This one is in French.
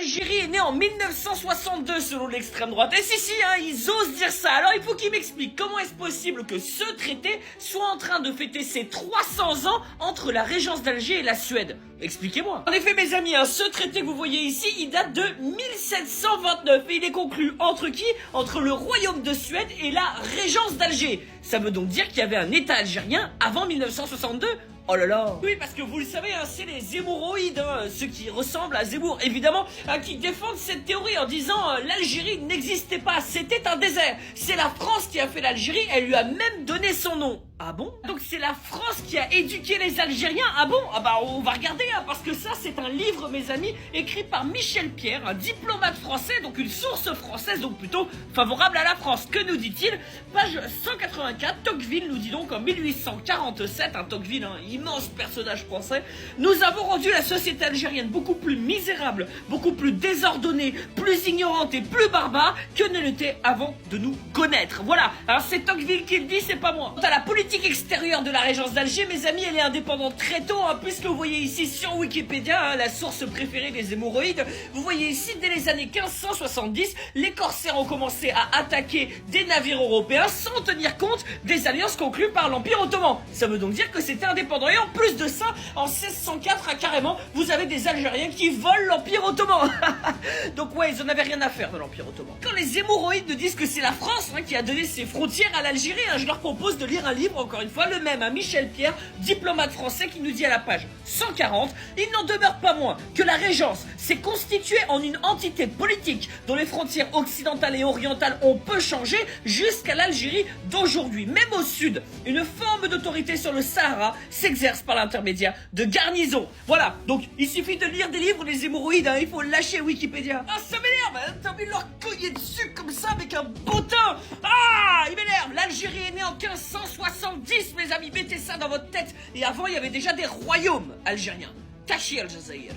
l'Algérie est née en 1962 selon l'extrême droite. Et si, hein, ils osent dire ça. Alors il faut qu'ils m'expliquent comment est-ce possible que ce traité soit en train de fêter ses 300 ans entre la régence d'Alger et la Suède. Expliquez-moi. En effet, mes amis, hein, ce traité que vous voyez ici, il date de 1729 et il est conclu entre qui? Entre le royaume de Suède et la régence d'Alger. Ça veut donc dire qu'il y avait un État algérien avant 1962? Oh là là. Oui, parce que vous le savez, hein, c'est les hémorroïdes, hein, ceux qui ressemblent à Zemmour, évidemment, hein, qui défendent cette théorie en disant l'Algérie n'existait pas, c'était un désert. C'est la France qui a fait l'Algérie, elle lui a même donné son nom. Ah bon? Donc c'est la France qui a éduqué les Algériens? Ah bon? Ah bah on va regarder, hein, parce que ça c'est un livre, mes amis, écrit par Michel Pierre, un diplomate français, donc une source française, donc plutôt favorable à la France. Que nous dit-il? Page 184, Tocqueville nous dit donc en 1847, un Tocqueville, un immense personnage français, nous avons rendu la société algérienne beaucoup plus misérable, beaucoup plus désordonnée, plus ignorante et plus barbare que ne l'était avant de nous connaître. Voilà, alors c'est Tocqueville qui le dit, c'est pas moi. Quant à la politique extérieure de la régence d'Alger, mes amis, elle est indépendante très tôt, hein, puisque vous voyez ici sur Wikipédia, hein, la source préférée des hémorroïdes, vous voyez ici, dès les années 1570, les corsaires ont commencé à attaquer des navires européens sans tenir compte des alliances conclues par l'Empire ottoman. Ça veut donc dire que c'était indépendant. Et en plus de ça, en 1604, carrément, vous avez des Algériens qui volent l'Empire ottoman. Donc ouais, ils en avaient rien à faire de l'Empire ottoman. Quand les hémorroïdes nous disent que c'est la France, hein, qui a donné ses frontières à l'Algérie, hein, je leur propose de lire un livre, encore une fois, le même, hein, Michel Pierre, diplomate français, qui nous dit à la page 140, il n'en demeure pas moins que la régence s'est constituée en une entité politique dont les frontières occidentales et orientales ont peu changé jusqu'à l'Algérie d'aujourd'hui. Même au sud, une forme d'autorité sur le Sahara s'exerce par l'intermédiaire de garnisons. Voilà, donc il suffit de lire des livres des hémorroïdes, hein, il faut lâcher Wikipédia. Ah, ça m'énerve, hein, t'as envie de leur cogner dessus comme ça avec un bottin. Ah, il m'énerve. L'Algérie est née en 1570, mes amis, mettez ça dans votre tête. Et avant, il y avait déjà des royaumes algériens. Tachi Al Jazair.